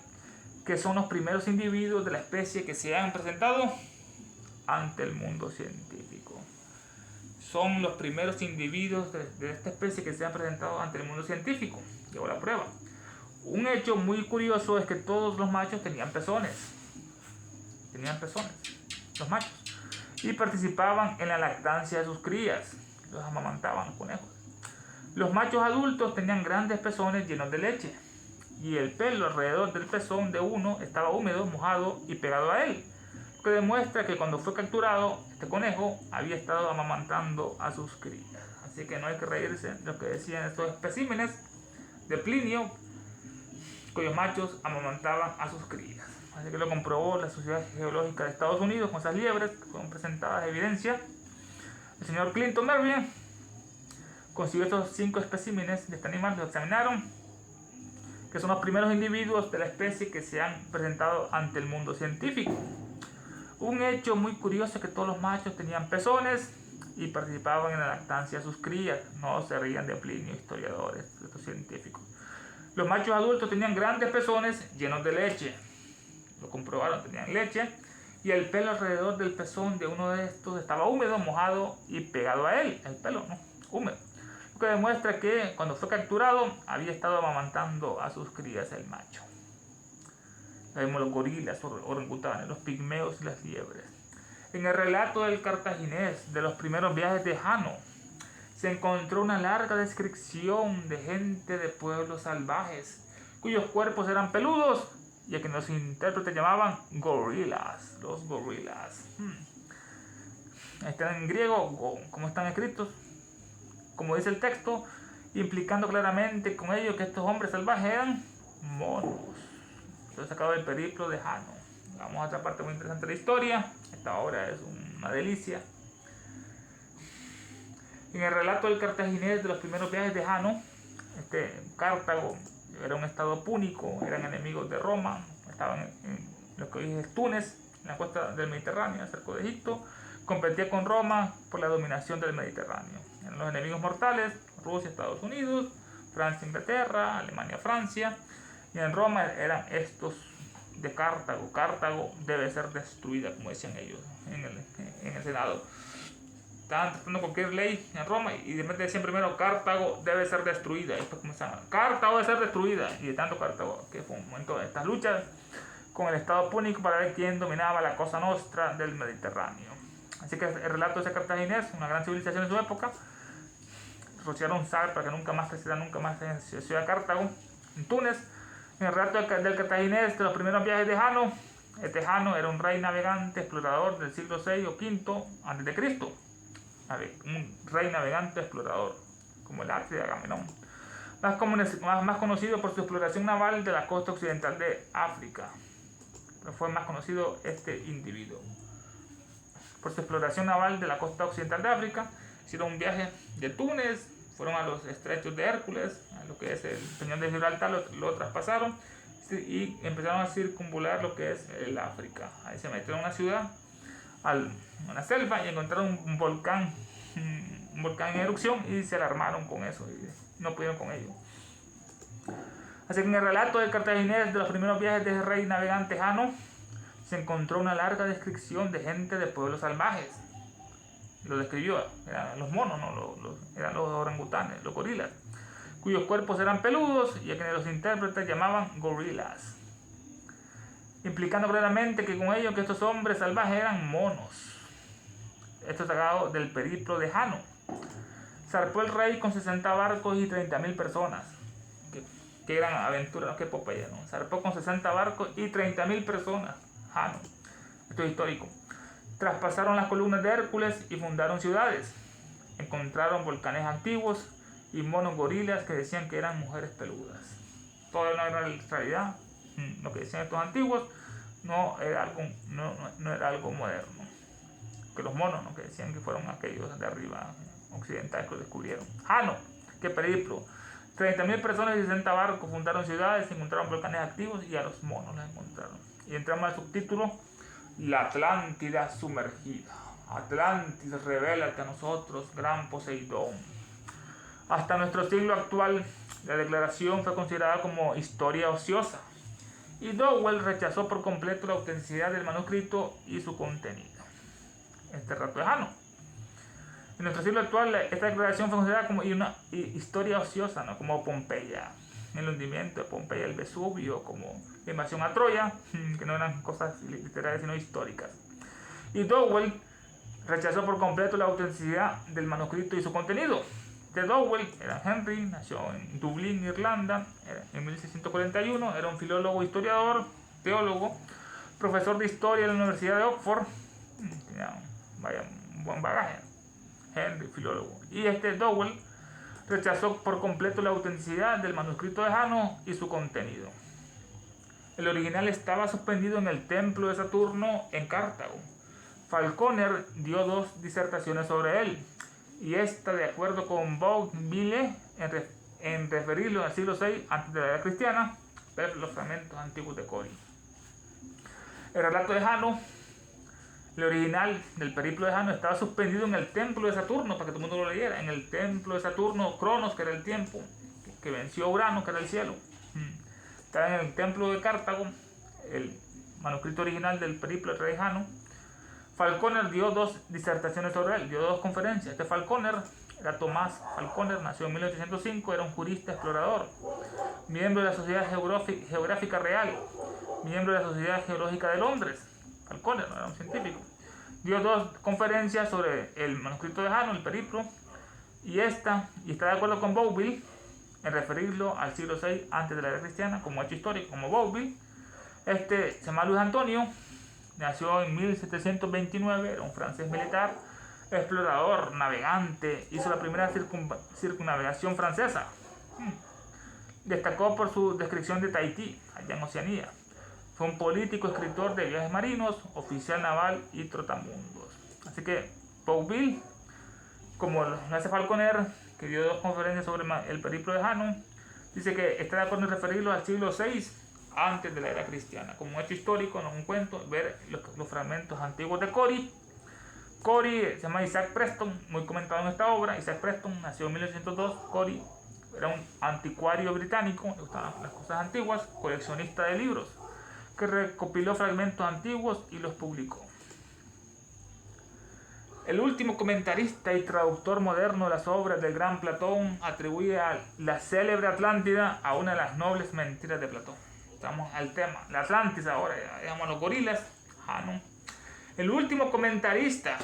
que son los primeros individuos de la especie que se han presentado ante el mundo científico. Son los primeros individuos de esta especie que se han presentado ante el mundo científico. Llevo la prueba. Un hecho muy curioso es que todos los machos tenían pezones. Los machos. Y participaban en la lactancia de sus crías. Los amamantaban los conejos. Los machos adultos tenían grandes pezones llenos de leche. Y el pelo alrededor del pezón de uno estaba húmedo, mojado y pegado a él. Lo que demuestra que cuando fue capturado, este conejo había estado amamantando a sus crías. Así que no hay que reírse de lo que decían estos especímenes de Plinio, cuyos machos amamantaban a sus crías. Así que lo comprobó la Sociedad Geológica de Estados Unidos con esas liebres que fueron presentadas de evidencia. El señor Clinton Merriam consiguió estos 5 especímenes de este animal, los examinaron, que son los primeros individuos de la especie que se han presentado ante el mundo científico. Un hecho muy curioso es que todos los machos tenían pezones y participaban en la lactancia de sus crías. No se rían de Plinio, historiadores, estos científicos. Los machos adultos tenían grandes pezones llenos de leche. Lo comprobaron, tenían leche. Y el pelo alrededor del pezón de uno de estos estaba húmedo, mojado y pegado a él. El pelo, ¿no? Húmedo. Lo que demuestra que cuando fue capturado había estado amamantando a sus crías el macho. Vemos los gorilas, orangutanes, los pigmeos y las liebres. En el relato del cartaginés de los primeros viajes de Jano, se encontró una larga descripción de gente de pueblos salvajes, cuyos cuerpos eran peludos y a quienes los intérpretes llamaban gorilas, los gorilas. Están en griego, como están escritos, como dice el texto, implicando claramente con ello que estos hombres salvajes eran monos. Esto es sacado del periplo de Jano. Vamos a otra parte muy interesante de la historia. Esta obra es una delicia. En el relato del cartaginés de los primeros viajes de Jano, Cartago era un estado púnico, eran enemigos de Roma, estaban en lo que hoy es Túnez, en la costa del Mediterráneo, cerca de Egipto, competía con Roma por la dominación del Mediterráneo. Eran los enemigos mortales, Rusia, Estados Unidos, Francia, Inglaterra, Alemania, Francia, y en Roma eran estos de Cartago. Cartago debe ser destruida, como decían ellos en el Senado. Estaban tratando cualquier ley en Roma y de repente decían primero Cartago debe ser destruida. Y después comenzaban, Cartago debe ser destruida. Y de tanto Cartago, que fue un momento de estas luchas con el Estado púnico para ver quién dominaba la Cosa Nostra del Mediterráneo. Así que el relato de ese cartaginés, una gran civilización en su época, rociaron sal para que nunca más creciera, nunca más en Ciudad de Cartago. En Túnez, en el relato del cartaginés de los primeros viajes de Jano, este Jano era un rey navegante explorador del siglo VI o V a.C. Un rey navegante explorador, como el Atri de Agamenón. Más conocido por su exploración naval de la costa occidental de África. Pero fue más conocido este individuo. Por su exploración naval de la costa occidental de África, hicieron un viaje de Túnez, fueron a los estrechos de Hércules, a lo que es el Peñón de Gibraltar, lo traspasaron y empezaron a circunvolar lo que es el África. Ahí se metieron a una ciudad, a una selva, y encontraron un volcán en erupción y se alarmaron con eso y no pudieron con ello. Así que en el relato del cartaginés de los primeros viajes del rey navegante Jano se encontró una larga descripción de gente de pueblos salvajes. Lo describió, eran los monos, ¿no? Eran los orangutanes, los gorilas, cuyos cuerpos eran peludos y a quienes los intérpretes llamaban gorilas, implicando claramente que con ello que estos hombres salvajes eran monos. Esto es sacado del periplo de Jano. Zarpó el rey con 60 barcos y 30.000 personas. Qué gran aventura, qué epopeya, ¿no? Zarpó con 60 barcos y 30.000 personas. Jano. Esto es histórico. Traspasaron las columnas de Hércules y fundaron ciudades. Encontraron volcanes antiguos y monos gorilas que decían que eran mujeres peludas. Todo no era realidad. Lo que decían estos antiguos no era algo moderno. Que los monos, ¿no? Que decían que fueron aquellos de arriba occidentales que lo descubrieron. Jano, qué periplo. 30.000 personas y 60 barcos fundaron ciudades, encontraron volcanes activos y a los monos los encontraron. Y entramos al subtítulo: La Atlántida sumergida. Atlantis, revélate a nosotros, gran Poseidón. Hasta nuestro siglo actual, la declaración fue considerada como historia ociosa, y Dowell rechazó por completo la autenticidad del manuscrito y su contenido. Este relato de Jano. En nuestro siglo actual, esta declaración fue considerada como una historia ociosa, ¿no? Como Pompeya, el hundimiento de Pompeya, el Vesubio, como la invasión a Troya, que no eran cosas literarias sino históricas. Y Dowell rechazó por completo la autenticidad del manuscrito y su contenido. De Dowell era Henry, nació en Dublín, Irlanda, en 1641, era un filólogo, historiador, teólogo, profesor de historia en la Universidad de Oxford. Tenía un buen bagaje. Henry, filólogo. Y Dowell rechazó por completo la autenticidad del manuscrito de Jano y su contenido. El original estaba suspendido en el templo de Saturno en Cartago. Falconer dio 2 disertaciones sobre él, y esta, de acuerdo con Bougainville, en referirlo al siglo VI antes de la era cristiana, ver los fragmentos antiguos de Cori. El relato de Jano, el original del periplo de Jano, estaba suspendido en el templo de Saturno, para que todo el mundo lo leyera, en el templo de Saturno, Cronos, que era el tiempo, que venció a Urano, que era el cielo. Estaba en el templo de Cartago, el manuscrito original del periplo del rey Jano. Falconer dio 2 disertaciones sobre él, dio 2 conferencias. Falconer era Tomás Falconer, nació en 1805, era un jurista explorador, miembro de la Sociedad Geográfica Real, miembro de la Sociedad Geológica de Londres. Falconer, no era un científico. Dio 2 conferencias sobre el manuscrito de Jano, el periplo, y está de acuerdo con Bougainville en referirlo al siglo VI antes de la era cristiana como hecho histórico, como Bougainville. Se llama Luis Antonio, nació en 1729, era un francés militar, explorador, navegante, hizo la primera circunnavegación francesa. Destacó por su descripción de Tahití, allá en Oceanía. Fue un político, escritor de viajes marinos, oficial naval y trotamundos. Así que Bougainville, como lo hace Falconer, que dio 2 conferencias sobre el periplo de Jano, dice que está de acuerdo en referirlo al siglo VI antes de la era cristiana, como un hecho histórico, no un cuento, ver los fragmentos antiguos de Cori. Cori se llama Isaac Preston, muy comentado en esta obra. Isaac Preston nació en 1802. Cori era un anticuario británico, le gustaban las cosas antiguas, coleccionista de libros, que recopiló fragmentos antiguos y los publicó. El último comentarista y traductor moderno de las obras del gran Platón atribuye a la célebre Atlántida a una de las nobles mentiras de Platón. Estamos al tema, la Atlántida ahora, digamos los gorilas, Jano. El último comentarista,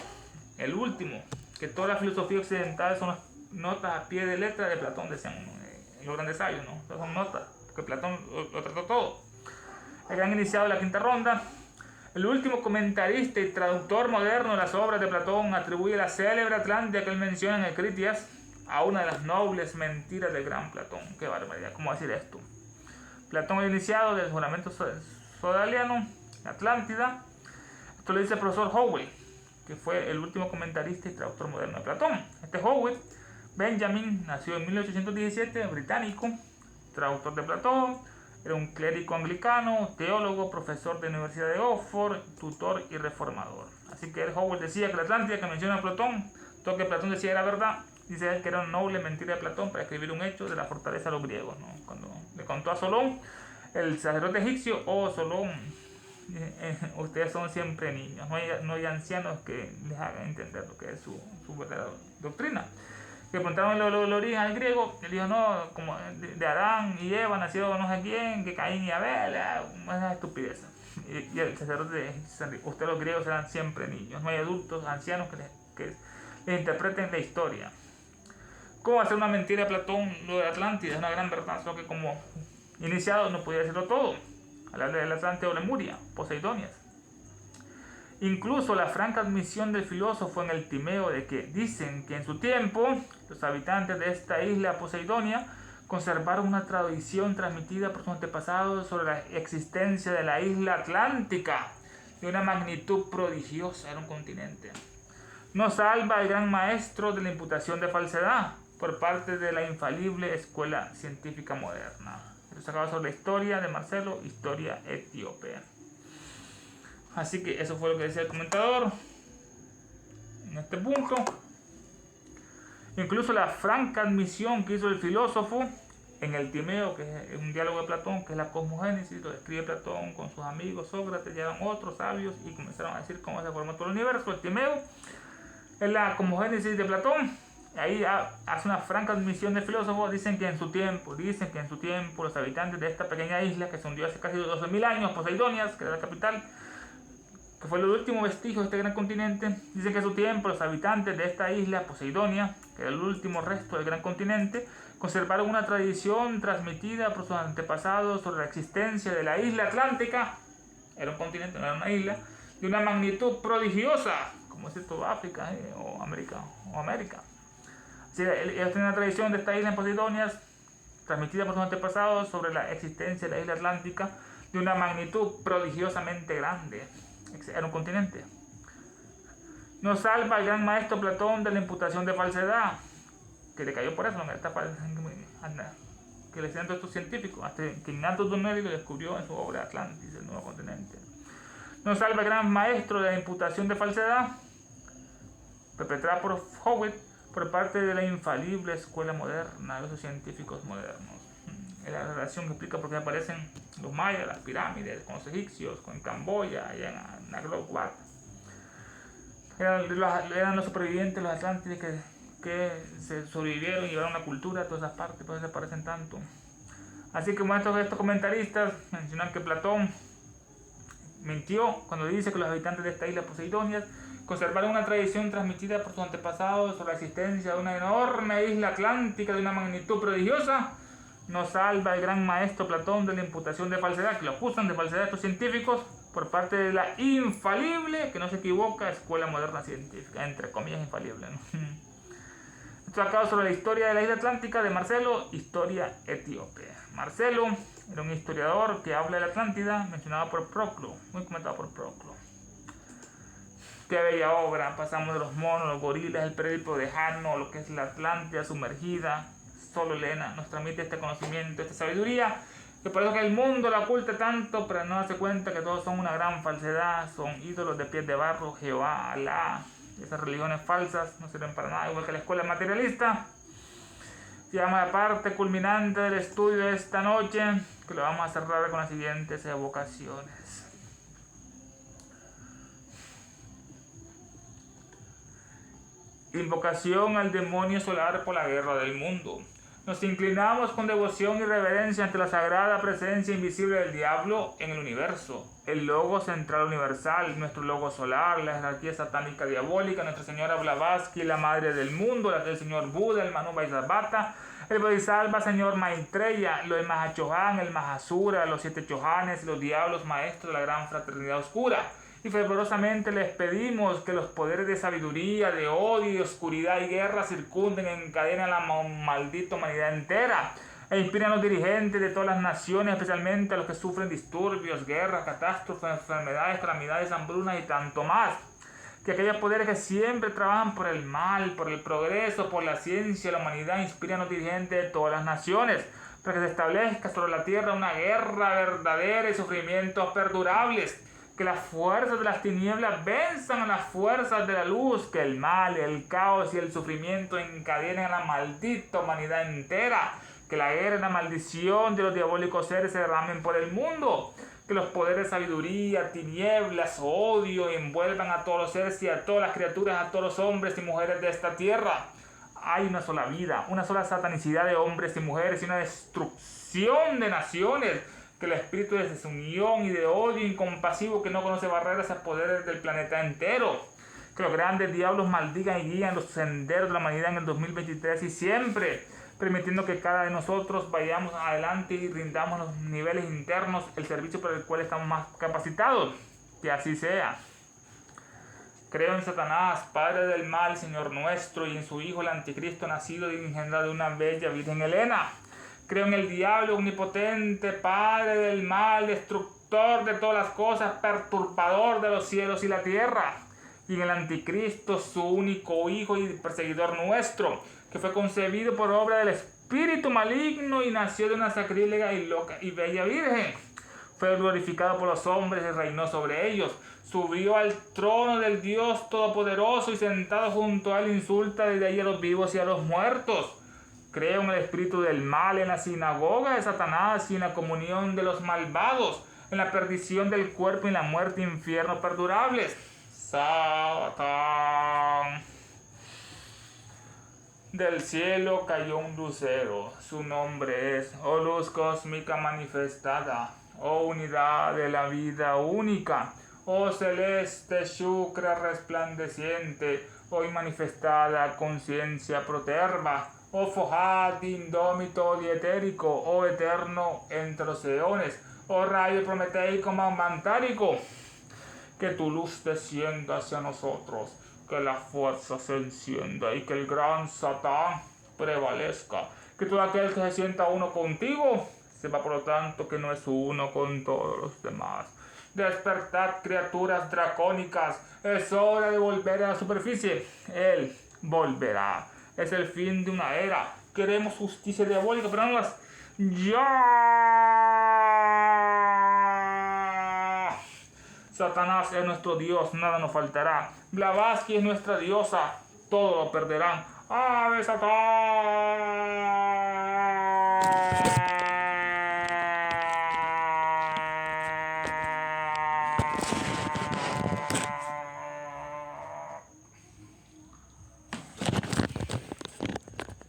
que toda la filosofía occidental son las notas a pie de letra de Platón, decían en los grandes sabios, ¿no? Son notas porque Platón lo trató todo. El gran iniciado de la quinta ronda. El último comentarista y traductor moderno de las obras de Platón atribuye la célebre Atlántida que él menciona en el Critias a una de las nobles mentiras del gran Platón. Qué barbaridad, ¿cómo decir esto? Platón, el iniciado del juramento sodaliano, Atlántida. Esto lo dice el profesor Howell, que fue el último comentarista y traductor moderno de Platón. Este Howell Benjamin nació en 1817, británico, traductor de Platón. Era un clérigo anglicano, teólogo, profesor de la Universidad de Oxford, tutor y reformador. Así que Howell decía que la Atlántida que menciona Platón, todo lo que Platón decía era verdad. Dice que era una noble mentira de Platón para escribir un hecho de la fortaleza de los griegos, ¿no? Cuando le contó a Solón, el sacerdote egipcio: oh Solón, ustedes son siempre niños, no hay ancianos que les hagan entender lo que es su verdadera doctrina. Que preguntaron el origen al griego, él dijo: no, como de Adán y Eva nació no sé quién, que Caín y Abel, una estupidez. Y el sacerdote: ustedes los griegos eran siempre niños, no hay adultos, ancianos que les interpreten la historia. ¿Cómo hacer una mentira de Platón? Lo de Atlántida es una gran verdad, solo que como iniciado no podía decirlo todo. Hablar de la Atlántida o Lemuria, Poseidonias. Incluso la franca admisión del filósofo en el Timeo de que dicen que en su tiempo los habitantes de esta isla Poseidonia conservaron una tradición transmitida por sus antepasados sobre la existencia de la isla Atlántica de una magnitud prodigiosa. Era un continente. Nos salva el gran maestro de la imputación de falsedad por parte de la infalible escuela científica moderna. Lo sacaba sobre la historia de Marcelo, historia etíope. Así que eso fue lo que decía el comentador en este punto. Incluso la franca admisión que hizo el filósofo en el Timeo, que es un diálogo de Platón, que es la cosmogénesis, lo describe Platón con sus amigos Sócrates, ya eran otros sabios y comenzaron a decir cómo se formó todo el universo. El Timeo es la cosmogénesis de Platón. Ahí hace una franca admisión del filósofo. Dicen que en su tiempo los habitantes de esta pequeña isla que se hundió hace casi 12.000 años, Poseidonias, que era la capital, que fue el último vestigio de este gran continente, dicen que en su tiempo los habitantes de esta isla Poseidonia, que era el último resto del gran continente, conservaron una tradición transmitida por sus antepasados sobre la existencia de la isla Atlántica. Era un continente, no era una isla, de una magnitud prodigiosa, como es esto, África o América. Así, ellos tienen una tradición de esta isla en Poseidonias, transmitida por sus antepasados sobre la existencia de la isla Atlántica, de una magnitud prodigiosamente grande. Era un continente. Nos salva el gran maestro Platón de la imputación de falsedad, que le cayó por eso, que le decían todos estos científicos, hasta que Ignacio Donelli lo descubrió en su obra Atlantis, el nuevo continente. Nos salva el gran maestro de la imputación de falsedad, perpetrada por Howell por parte de la infalible escuela moderna de los científicos modernos. La relación que explica por qué aparecen los mayas, las pirámides, con los egipcios, con Camboya, allá en Angkor Wat. Eran los supervivientes, los atlantes que se sobrevivieron y llevaron la cultura a todas esas partes, por eso se parecen tanto. Así que como estos comentaristas mencionan que Platón mintió cuando dice que los habitantes de esta isla Poseidonias conservaron una tradición transmitida por sus antepasados sobre la existencia de una enorme isla atlántica de una magnitud prodigiosa. Nos salva el gran maestro Platón de la imputación de falsedad, que lo acusan de falsedad a estos científicos por parte de la infalible, que no se equivoca, escuela moderna científica, entre comillas infalible, ¿no? Esto acá sobre la historia de la isla Atlántica de Marcelo, historia etíope. Marcelo era un historiador que habla de la Atlántida, mencionado por Proclo, muy comentado por Proclo. Qué bella obra. Pasamos de los monos, los gorilas, el periplo de Jano, lo que es la Atlántida sumergida. Solo Elena nos transmite este conocimiento, esta sabiduría, que por eso que el mundo la oculta tanto, pero no darse cuenta que todos son una gran falsedad, son ídolos de pies de barro, Jehová, Alá. Esas religiones falsas no sirven para nada, igual que la escuela materialista. Se llama la parte culminante del estudio de esta noche, que lo vamos a cerrar con las siguientes evocaciones. Invocación al demonio solar por la guerra del mundo. Nos inclinamos con devoción y reverencia ante la sagrada presencia invisible del diablo en el universo, el logo central universal, nuestro logo solar, la jerarquía satánica diabólica, Nuestra Señora Blavatsky, la madre del mundo, la del señor Buda, el Manu Vaisabhata, el Bodhisattva señor Maitreya, los Mahachohan, el Mahasura, los 7 Chohanes, los diablos maestros de la gran fraternidad oscura. Y fervorosamente les pedimos que los poderes de sabiduría, de odio, oscuridad y guerra circunden, encadenen a la maldita humanidad entera e inspiren a los dirigentes de todas las naciones, especialmente a los que sufren disturbios, guerras, catástrofes, enfermedades, calamidades, hambrunas y tanto más. Que aquellos poderes que siempre trabajan por el mal, por el progreso, por la ciencia, la humanidad, inspiren a los dirigentes de todas las naciones, para que se establezca sobre la tierra una guerra verdadera y sufrimientos perdurables. Que las fuerzas de las tinieblas venzan a las fuerzas de la luz, que el mal, el caos y el sufrimiento encadenen a la maldita humanidad entera, que la guerra y la maldición de los diabólicos seres se derramen por el mundo, que los poderes de sabiduría, tinieblas, odio envuelvan a todos los seres y a todas las criaturas, a todos los hombres y mujeres de esta tierra. Hay una sola vida, una sola satanicidad de hombres y mujeres y una destrucción de naciones. Que el espíritu de desunión y de odio incompasivo que no conoce barreras a poderes del planeta entero. Que los grandes diablos maldigan y guían los senderos de la humanidad en el 2023 y siempre, permitiendo que cada de nosotros vayamos adelante y rindamos a los niveles internos el servicio por el cual estamos más capacitados. Que así sea. Creo en Satanás, padre del mal, Señor nuestro, y en su Hijo el Anticristo, nacido y engendrado de una bella Virgen Helena. Creo en el diablo omnipotente, padre del mal, destructor de todas las cosas, perturbador de los cielos y la tierra. Y en el Anticristo, su único Hijo y perseguidor nuestro, que fue concebido por obra del espíritu maligno y nació de una sacrílega y loca y bella virgen. Fue glorificado por los hombres y reinó sobre ellos. Subió al trono del Dios Todopoderoso y sentado junto a él insulta desde ahí a los vivos y a los muertos. Creo en el espíritu del mal, en la sinagoga de Satanás y en la comunión de los malvados, en la perdición del cuerpo y en la muerte e infierno perdurables. Satán. Del cielo cayó un lucero, su nombre es, oh luz cósmica manifestada, oh unidad de la vida única, oh celeste Shukra resplandeciente, oh manifestada conciencia proterva, oh Fojat indómito dietérico, oh eterno entre los eones, oh rayo prometeico mantárico, que tu luz descienda hacia nosotros, que la fuerza se encienda y que el gran Satán prevalezca, que todo aquel que se sienta uno contigo sepa por lo tanto que no es uno con todos los demás. Despertad, criaturas dracónicas, es hora de volver a la superficie. Él volverá. Es el fin de una era. Queremos justicia diabólica, pero no las... ¡Ya! Satanás es nuestro Dios, nada nos faltará. Blavatsky es nuestra diosa, todo lo perderán. ¡Ave Satán!